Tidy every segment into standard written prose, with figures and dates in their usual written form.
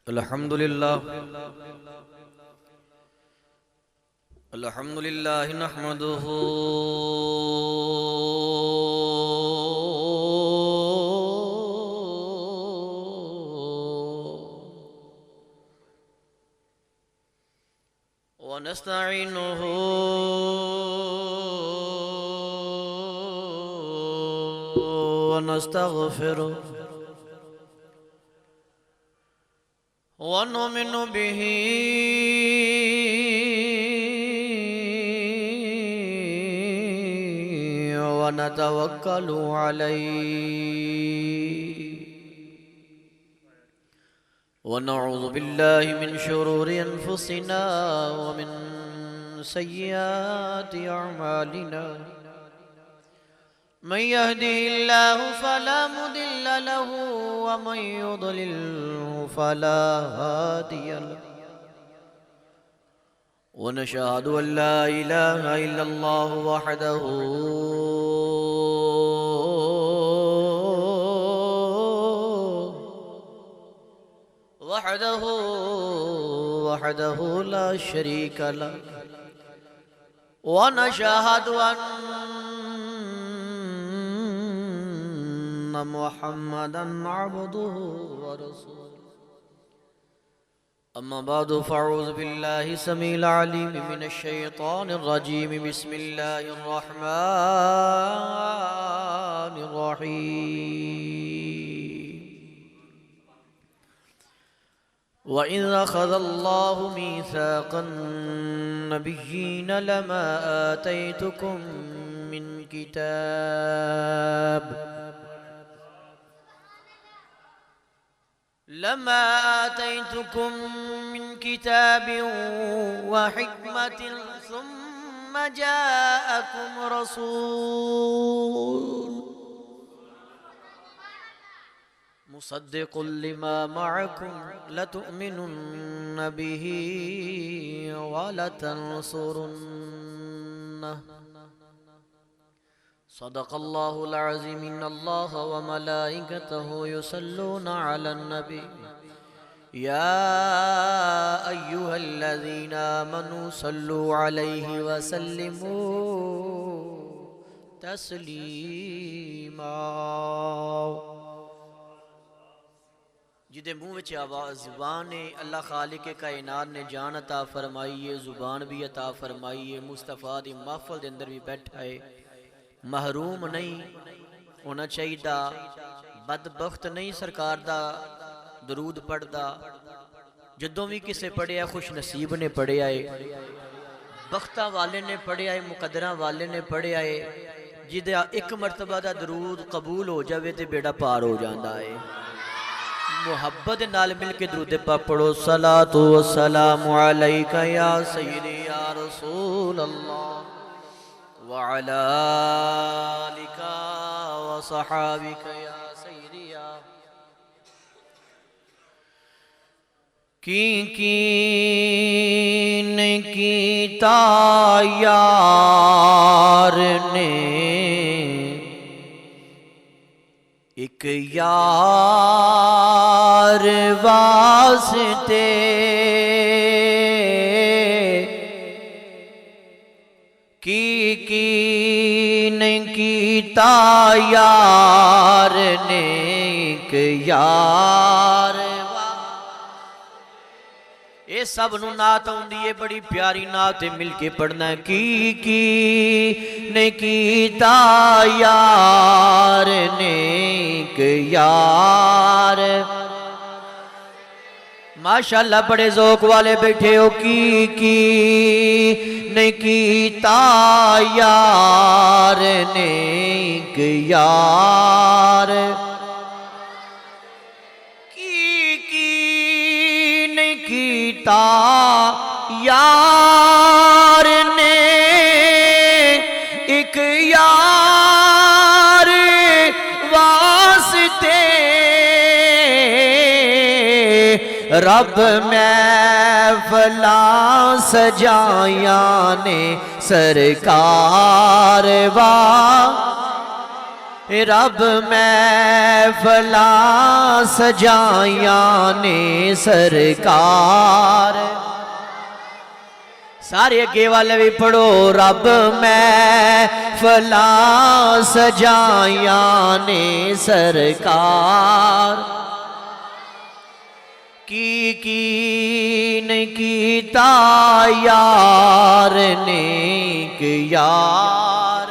अल्हम्दुलिल्लाह नहमदुहु व नस्तईनुहु व नस्तगफिरुह व नुमिनु बिही व नतवक्कलु अलैहि व नऊज़ु बिल्लाहि मिन शुरूरि अनफुसिना व मिन सय्यिआति अअमालिना मन यहदिहिल्लाहु फला मुदिल्ल लहु व मन युद्लिल्हु फला हादिय लहु व नशहदु अन ला इलाहा इल्लल्लाहु वहदहु ला शरीक लहु व नशहदु अन्न मुहम्मदन अब्दुहु व रसूलुहु अम्मा बादु फ़अऊज़ु बिल्लाहि समील अलीम मिनश शैतानिर रजीम बिस्मिल्लाहिर रहमानिर रहीम व इज़ अख़ज़ल्लाहु मीसाक़न नबिय्यीन लमा आतैतुकुम मिन किताब लमा आतैतुकुम मिन किताबिन व हिकमतिन सुम्म जाअकुम रसूल मुसद्दिक़ुन लिमा मअकुम लतुअमिनुन्न बिही व लतंसुरुन्नह सदक़ल्लाहुल अज़ीम इन्नल्लाह व मलाइकतहु युसल्लूना अलन नबी या अय्युहल्लज़ीना आमनू सल्लु अलैहि व सल्लिमू तस्लीमा। जिदे मुँह विच आवाज़ ज़ुबान है अल्लाह खालिक कायनात ने जान अता फरमाई है, ज़ुबान भी अता फरमाई है। मुस्तफ़ा दी महफ़िल दे अंदर भी बैठा है, महरूम नहीं होना चाहिए, बदबख्त नहीं सरकार दा दरूद पढ़दा। जदों भी किसे पढ़िया खुश नसीब ने पढ़िया है, बख्ता वाले ने पढ़िया है, मुकदरा वाले ने पढ़िया है। जिदा एक मरतबा दा दरूद कबूल हो जाए तो बेड़ा पार हो जाता है। मुहब्बत नाल मिल के दरूद पाक पढ़ो। सलातु व सलामु अलैका या सय्यदी या रसूल अल्लाह व अला आलिका व सहाबिका या सय्यदी या। कीन कीता यार ने एक यार वास्ते कीन कीता यार ने एक यार। ये सब नू नात आउंदी है, बड़ी प्यारी नात मिल के पढ़ना है। की ने कीता यार ने एक यार। माशाल्लाह बड़े ज़ौक़ वाले बैठे हो। की ने कीता यार ने एक यार। कीता यार ने एक यार वास्ते रब महफ़िला सजाया ने सरकार वा रब महफिला सजाया ने सरकार। सारे अगे वाले भी पढ़ो, रब महफिला सजाया ने सरकार। की नहीं कीता यार ने कि यार,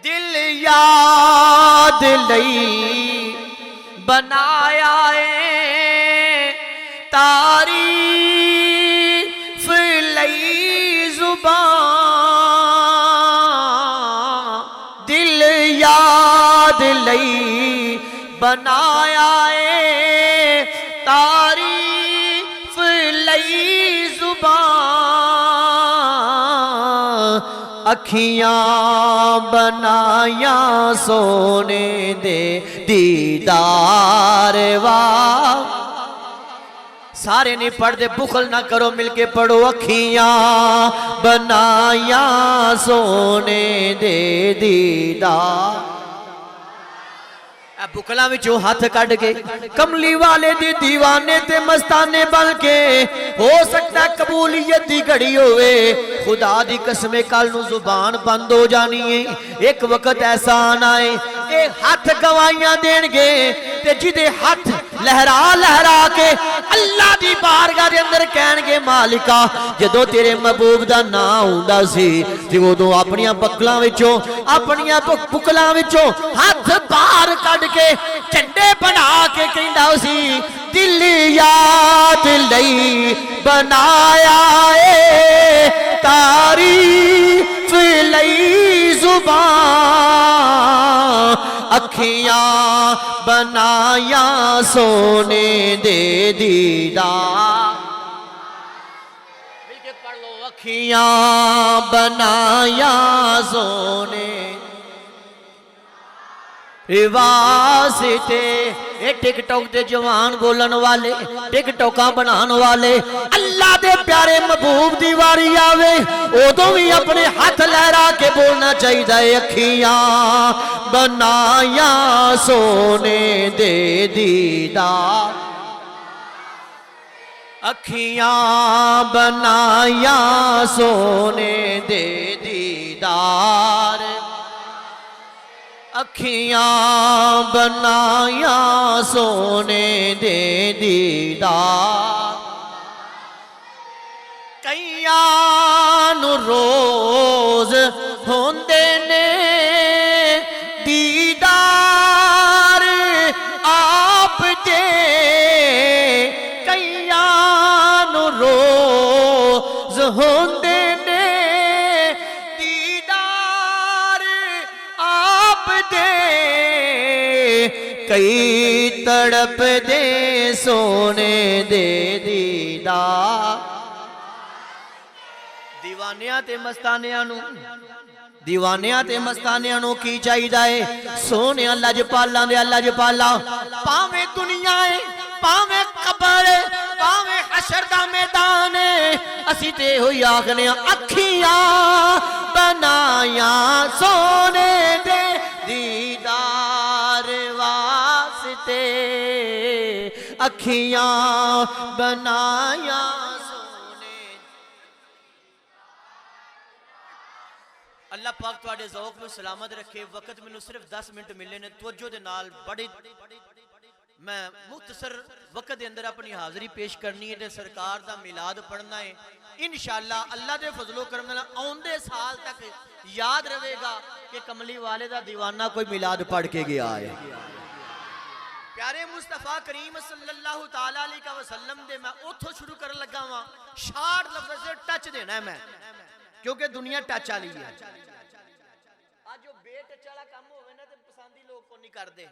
दिल याद लई बनाया है तारीफ लई जुबान, दिल याद लई बनाया है तारीफ लई जुबान। अखियां बनाया सोने दे दीदार वाह। सारे नहीं पढ़ते, बुखल ना करो, मिलके पढ़ो। अखियां बनाया सोने दे दीदार। बुकलों विचों हाथ कढ़ के कमली वाले दी दीवाने ते मस्ताने बन के, हो सकता कबूलियत दी घड़ी होवे। खुदा दी कसमे कल नू जुबान बंद हो जानी है। एक वक्त ऐसा आना है ये हाथ गवाइयां देणगे ते जिदे हाथ लहरा लहरा के अल्लाह दी बारगाह दे अंदर कहणगे मालिका जदों तेरे महबूब दा नाम हुंदा सी ते उदों अपनियां बकलां विचों अपनियां बुकलां विचों हाथ बाहर कढ के झंडे बना के कहंदा सी दिल याद लई बनाया ए तारीफ लई जुबान। अखियां बनाया सोने दे दीदार। मिलके पढ़ लो। अखियां बनाया सोने वास्ते। ये टिकटॉक दे जवान बोलन वाले, टिकटॉका बनाने वाले, अल्लाह दे प्यारे महबूब दी वारी आवे उदों भी अपने हाथ लहरा के बोलना चाहिए अखियां बनाया सोने दे दीदार। अखियां बनाया सोने दे दीदार। अखियां बनाया सोने दे दीदार। कईयां नू रोज होंदे ने दीदार आप दे। कईयां नू रोज होंदे ने दीदार आप दे। कई तड़प दे सोने दे दीदार। दीवानिया ते मस्तानिया नू दीवानिया ते मस्तानिया नू की चाहिदा है सोने लजपाला दे लजपाला पावे दुनिया है पावे कबर पावे हशर दा मैदान है असी ते होई आखने अखियां बनाया सोने दे दीदार वास्ते। अखियां बनाया अल्लाह पाक तुहाडे ज़ौक़ में सलामत रखे। वक्त मैनू सिर्फ 10 मिनट मिले ने तवज्जो दे नाल बड़ी मैं मुख्तसर वक्त के अंदर अपनी हाज़री पेश करनी है। सरकार दा मिलाद पढ़ना है इंशाअल्लाह। अल्लाह दे फजलो करम नाल आउंदे साल तक याद रहेगा कि कमली वाले दा दीवाना कोई मिलाद पढ़ के गया है। प्यारे मुस्तफा करीम सल्लल्लाहु ताला अलैहि वसल्लम दे मैं उथों शुरू कर लगा वा। 60 लफ्ज़ से टच देना है मैं क्योंकि दुनिया टच वाली है। आज जो बेटच वाला काम होवे ना ते पसंदी लोग को नहीं करते।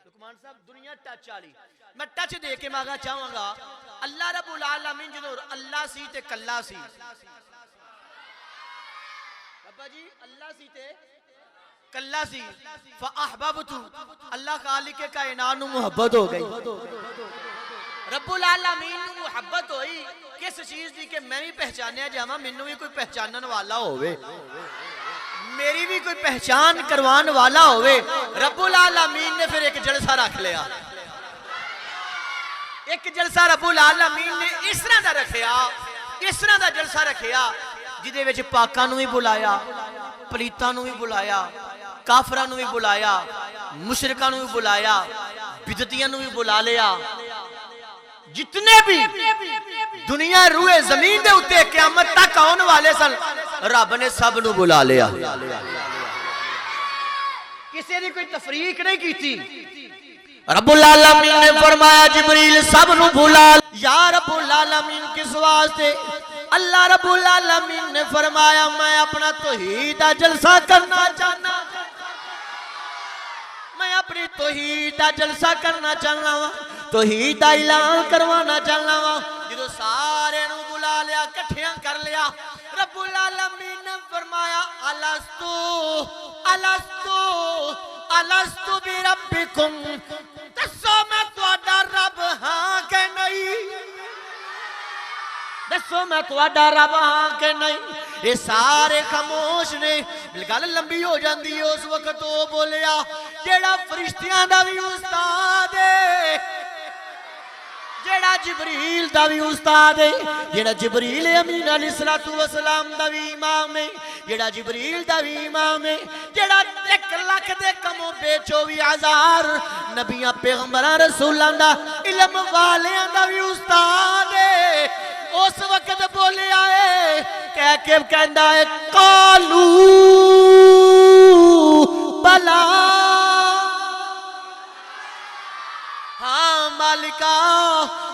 लुकमान साहब दुनिया टच वाली मैं टच दे के मांगा चाहूंगा अल्लाह रब्बुल आलमीन जो अल्लाह सी ते कल्ला सी बाबा जी अल्लाह सी ते कल्ला सी फअहबबतु अल्लाह खालिक के कायनात नु मोहब्बत हो गई। रब्बुल आलमीन नु मोहब्बत होई किस चीज दी कि मैं भी पहचानिया जावां मैनू भी कोई पहचानन वाला होवे। मेरी भी कोई पहचान करवाने वाला होवे। रब्बुल आलमीन ने फिर एक जलसा रख लिया। एक जलसा रब्बुल आलमीन ने इस तरह दा रखिया, इस तरह दा जलसा रखिया जिदे विच पाकां नूं भी बुलाया, पलीतां नूं भी बुलाया, काफरां नूं भी बुलाया, मुशरिकां नूं भी बुलाया, बिदतियां नूं भी बुला लिया। जितने भी दुनिया रूए जमीन दे उत्ते क़यामत तक आने वाले सन, रब ने सब नूं बुला लिया। किसी ने कोई तफरीक नहीं की थी। रब्बुल आलमीन ने फरमाया जिब्रील सब नूं बुला। या रब्बुल आलमीन किस वास्ते? अल्लाह रब्बुल आलमीन ने फरमाया मैं अपना तौहीद दा जलसा करना चाहना, मैं अपनी तौहीद दा जलसा करना चाहना वा, तौहीद दा ऐलान करवाना चाहना वा। जो सारे नूं बुला लिया, इकट्ठियां कर लिया, रब्बुल आलमीन ने फरमाया अलस्तु अलस्तु अलस्तु बि रब्बिकुम, दसो मैं तुहाडा रब हां कि नहीं, दसो मैं तुहाडा रब हां कि नहीं। ये सारे खामोश ने। गल लंबी हो जाती है। उस वक्त वो बोलिया जेड़ा फरिश्तियां दा भी उस्ताद है, जेड़ा जिब्रील दा भी उस्ताद है, जेड़ा जिब्रील अमीन अलैहिस्सलातु वस्सलाम दा भी इमाम है, जेड़ा जिब्रील दा भी इमाम है, जेड़ा 1 लाख दे कमो बे 24,000 नबियां पैगंबरां रसूलां दा इल्म वालियां दा भी उस्ताद है। उस वक्त बोलिया है कह के कहंदा है कालू बला, हाँ मालिका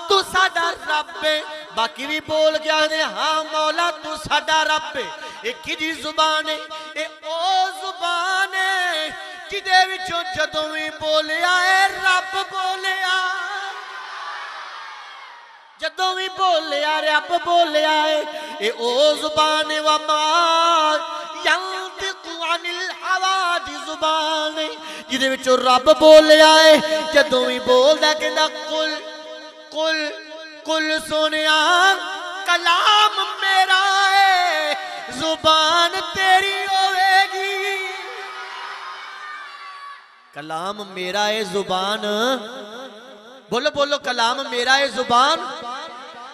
तू साडा रब है। बाकी भी बोल गया ने हाँ मौला तू साडा रब है। एक ही जुबान है, ये ओ जुबान है जिदे विचों जदों भी बोलिया है रब बोलिया, जदों भी बोलिया रब बोलिया है। ये ओ जुबान है वमा यंतिकु अनिल हवा दी जुबान है जिदे विचों रब बोलिया है। जदों भी बोलदा कहंदा कुल कुल कुल सोनिया कलाम मेरा है, जुबान तेरी होवेगी। कलाम मेरा है जुबान, बोलो बोलो कलाम मेरा है जुबान।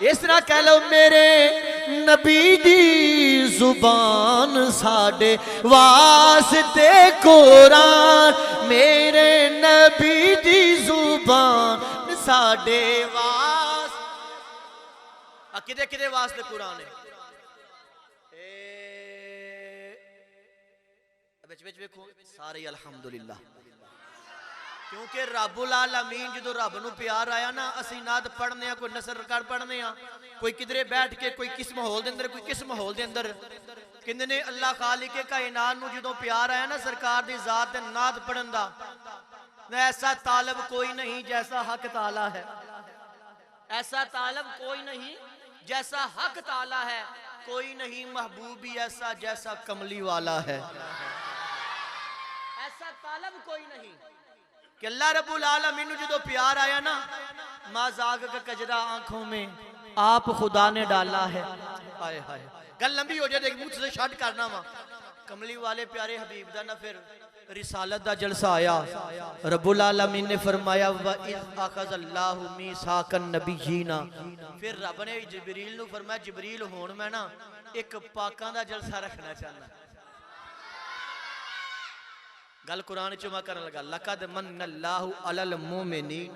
इस तरह कह लो मेरे नबी दी जुबान साडे वास्ते कुरान, मेरे नबी दी जुबान साडे वास्ते। किदे किदे वास्ते कुरान है? बिच बिच देखो सारे अल्हम्दुलिल्लाह। क्योंकि रब्बुल आलमीन जो रब नूं प्यार आया ना, असीं नात पढ़ने आ, कोई नसर कर पढ़ने आ, कोई किधरे बैठ के कोई किस माहौल दे अंदर, कोई किस माहौल दे अंदर। कहंदे ने अल्लाह खालिक कायनात नूं जो प्यार आया ना सरकार दी जात ते नात पढ़न दा, ऐसा तालब कोई नहीं जैसा हक ताला है, ऐसा तालब कोई नहीं जैसा हक ताला है, कोई नहीं महबूब भी ऐसा जैसा कमली वाला है। ऐसा तालब कोई नहीं कि अल्लाह रब्बुल आलमीन जो प्यार आया ना, माज़ाग का कजरा आंखों में आप खुदा ने डाला है। हाय हाय गल लंबी हो जाए, मुझ से शट करना वा। कमली वाले प्यारे हबीब दा ना फिर रिसालत दा जलसा आया। रब्बुल आलमीन ने फरमाया व इज़ अख़ज़ल्लाहु मीसाकन नबिय्यीना, फिर रब ने जिब्रील नूं फरमाया जिब्रील हुण मैं ना एक पाकां दा जलसा रखना चाहना। गल कुरान च मैं करन लगा लक़द मन्नल्लाहु अलल मोमिनीन,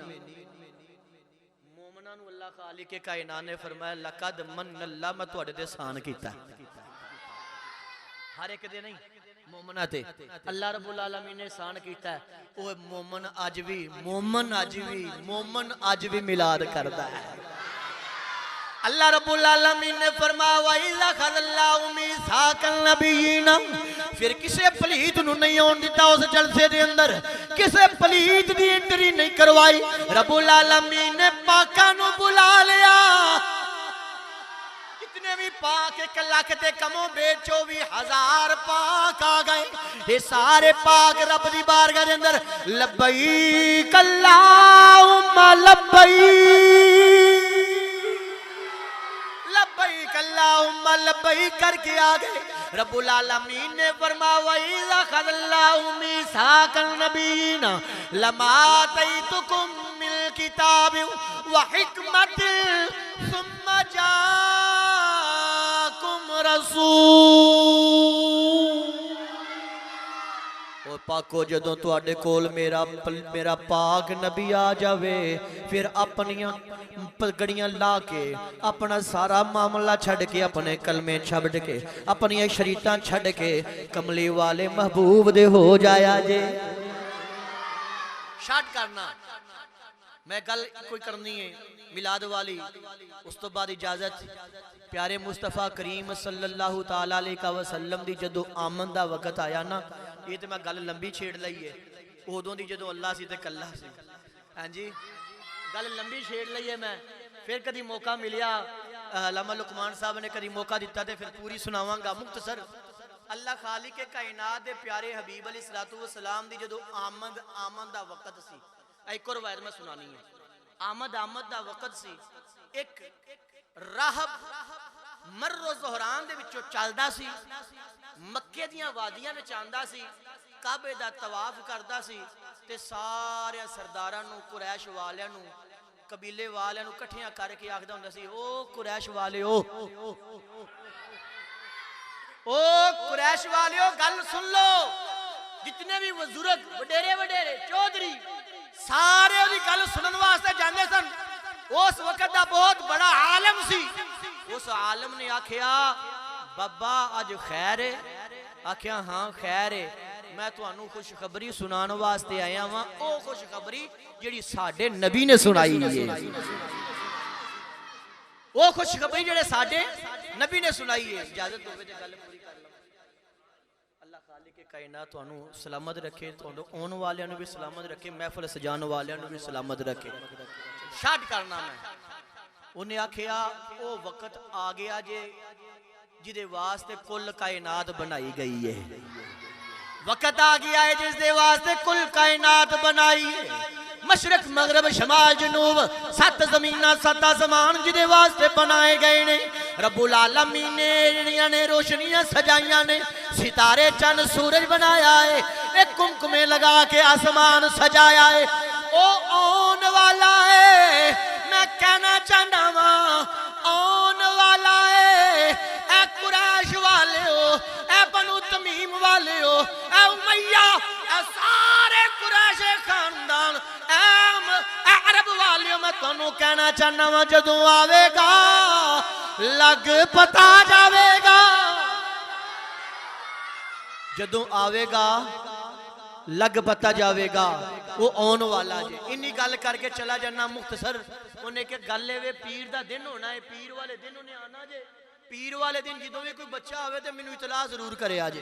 मोमिनां नूं अल्लाह खालिक कायनात ने फरमाया लक़द मन्नल्लाह, मैं तुहाडे ते एहसान कीता। हर एक दे नहीं मोमना ते अल्लाह रब्बुल आलमीन ने एहसान कीता है। ओह मोमन अज भी मिलाद करदा है। अल्लाह रब्बुल आलमीन ने फरमाया व इज़ अख़ज़ल्लाहु मीसाकन नबिय्यीना, फिर किसे पलीत नूं नहीं आउण दिता उस जलसे दे अंदर, किसे पलीत दी एंट्री नहीं करवाई। रब्बुल आलमीन ने पाकां नूं बुला लिया। जितने भी पाक 1 लाख ते कमो बे 24,000 पाक आ गए। ये सारे पाक रब दी बारगाह दे अंदर लब्बैक अल्लाहुम्मा लब्बैक, लब्बैक अल्लाहुम्मा लब्बैक करके आ गए। रब्बुल आलमीन ने फरमाया इज़ा ख़ज़ल्लाहु मीसाक़न नबीना लमा आतैतुकुम मिनल किताबि व हिकमतिन सुम्मा जाकुम रसूल। और पाको जदों तुहाडे कोल मेरा पाक नबी आ जावे फिर अपनियां पगड़ियां ला के अपना सारा मामला छड़ के अपने कलमे छड़ के अपनियां शरीयतां छड़ के कमली वाले महबूब दे हो जाया जे। शाट करना मैं गल कोई करनी है मिलाद वाली, उस तो बाद इजाजत प्यारे मुस्तफा करीम सल्लल्लाहु ताला अलैहि वसल्लम दी जदों आमन दा वक्त आया ना, ये तो मैं गल लंबी छेड़ लई है, उदों दी जदों अल्लाह सी ते कल्ला सी। हाँ जी गल लंबी छेड़ लई है मैं, फिर कभी मौका मिलिया अल्लामा लुकमान साहब ने कभी मौका दिता तो फिर पूरी सुनावांगा मुख्तसर। अल्लाह खालिक के कायनात दे प्यारे हबीब अलैहिस्सलातु वस्सलाम दी जदों आमद दा वक्त सी, एक और रवायत मैं सुनानी है। आमद दा वक्त सी, एक राहब मर्रो ज़ोहरान दे विचों चलदा सी, मक्के दियां वादियां विच आंदा सी, काबे दा तवाफ करदा सी ते सारे सरदारां नूं कुरैश वालियां नूं कबीले वालियां नूं इकट्ठियां करके आखदा हुंदा सी ओ कुरैश वालिओ कुरैश वालिओ गल सुन लो, जितने भी बुजुर्ग वडेरे वडेरे चौधरी सारे उहदी गल सुनन वास्ते जांदे सन। उस वक्त दा बहुत बड़ा आलम सी, उस आलम ने आखिया बाबा अज खैर है? आखिया हाँ खैर है, मैं तुहानू खुशखबरी सुनाने वास्ते आया वां, ओ खुशखबरी जिहड़ी साडे नबी ने सुनाई है, वो खुशखबरी जिहड़े साडे नबी ने सुनाई है। इजाजत होवे ते गल पूरी कर लवां। अल्लाह खालिक के कायनात तुहानू सलामत रखे, तुहानू आउण वालियां नू भी सलामत रखे, महफिल सजाने वालियां नू भी सलामत रखे। शाट करना मैं उन्हें आखिया ओ वक्त आ गया जे जिदे वास्ते कुल कायनात बनाई गई है, वक्त आ गया है जिस दे वास्ते कुल कायनात बनाई है। मशरक मगरब शमाल जनूब सत जमीना सत आसमान जिदे वास्ते बनाए गए ने। रब्बुल आलमीन ने रोशनियां सजाइया ने, सितारे चंद सूरज बनाया है, एक कुमकुमे लगा के आसमान सजाया है। ओ आने वाला है, मैं कहना चाहना वा आने वाला है। ए कुरैश वाले हो, ए बनु तमीम वाले हो, ए उमैया, ए सारे कुरैश खानदान, ए अरब वाले, मैं तुहानू कहना चाहना वा जदों आवेगा लग पता जावेगा, जदों आवेगा लग पता जावेगा वो आने वाला जे। इन्नी गल करके चला जाना मुख्तसर। उन्हें के गल वे पीर दा दिन होना है, पीर वाले दिन उन्हें आना जे। पीर वाले दिन जो भी कोई बच्चा आवे तो मैनू इतला जरूर करे जे।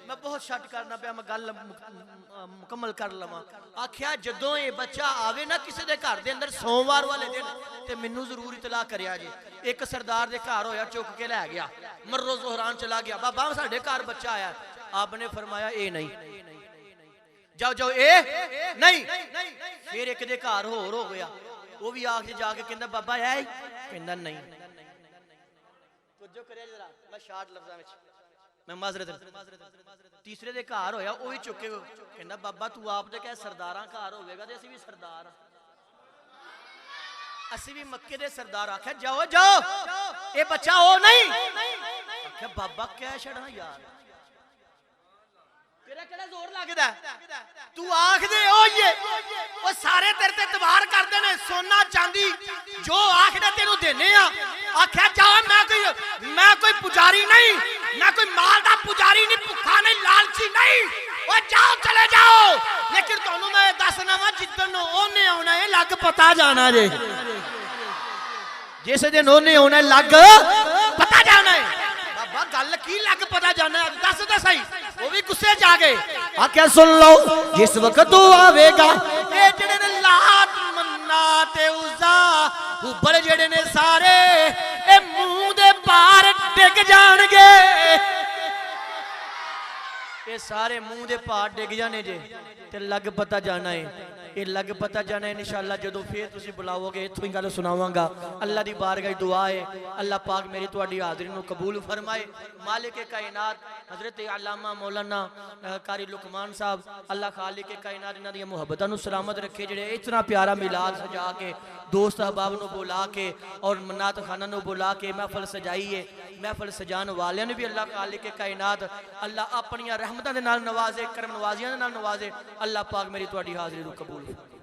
मैं बहुत शट करना पाया, मैं गल मुकम्मल कर लवां। आख्या जदों ये बच्चा आवे ना किसी के घर के अंदर सोमवार वाले दिन तो मैनू जरूर इतला करे जे। एक सरदार के घर होया, चुक के लै गया, मर्रो ज़ोहरान चला गया, बाबा साडे घर बच्चा आया। आपने फरमाया ए नहीं, जाओ जाओ ए नहीं। फिर एक दे घर होर हो गया, वो भी आके जाके कहंदा बाबा है, कहंदा नहीं। तवज्जो करिया जरा, मैं शार्ट लफ्ज़ां विच मैं माजरत। तीसरे दे घर होया, वो भी चुके कहंदा बाबा तू आप ते कह सरदारां घर होवेगा ते असीं भी सरदार हां, असीं भी मक्के दे सरदार। आख्या जाओ जाओ ये बच्चा हो नहीं। आख्या बाबा कह छड़ा यार, जोर लगदा तू आख दे ओ सारे तेरे ते तबार करदे ने, सोना चांदी जो आख दे तेनू देने आ। आख्या जा मैं कोई पुजारी नहीं, मैं कोई माल दा पुजारी नहीं, भुखा नहीं, लालची नहीं। ओ जाओ चले जाओ, लेकिन तुहानू मैं दसना वा जिद्दन ओने आउणा है लग पता जाना जे। जिस दिन ओने आउणा लग पता जाना है। बाबा गल की लग पता जाना है, दस दे सही। वो भी गुस्से जाके आख्या सुन लो जिस वक्त तू आवेगा ये जेड़े ने लात मन्नात उज़ा उबल जेड़े ने सारे ए मुंह दे पार डिग जाणगे। ये सारे मुंह दे पार डिग जाने जे ते लग पता जाना है ये लग पता जाना है इंशाअल्लाह जदों फिर तुसीं बुलाओगे इत्थों ही गल सुनावांगा। अल्लाह दी बारगाह दुआ है अल्लाह पाक मेरी तुहाडी हाज़री नूं कबूल फरमाए। मालिक कायनात हज़रत अल्लामा मौलाना कारी लुकमान साहब अल्लाह खालिक कायनात इन्हां दी मुहब्बतां नूं सलामत रखे, जिहड़े इतना प्यारा मिलाद सजा के दोस्त अहबाब नूं बुला के और मन्नात खाना नूं बुला के महफल सजाई है। महफल सजाने वालियां ने भी अल्लाह खालिक कायनात अल्लाह अपनियां रहमतां दे नाल नवाजे, करम नवाजियां दे नाल नवाजे। अल्लाह पाक मेरी तुहाडी हाज़री नूं कबूल फरमाए।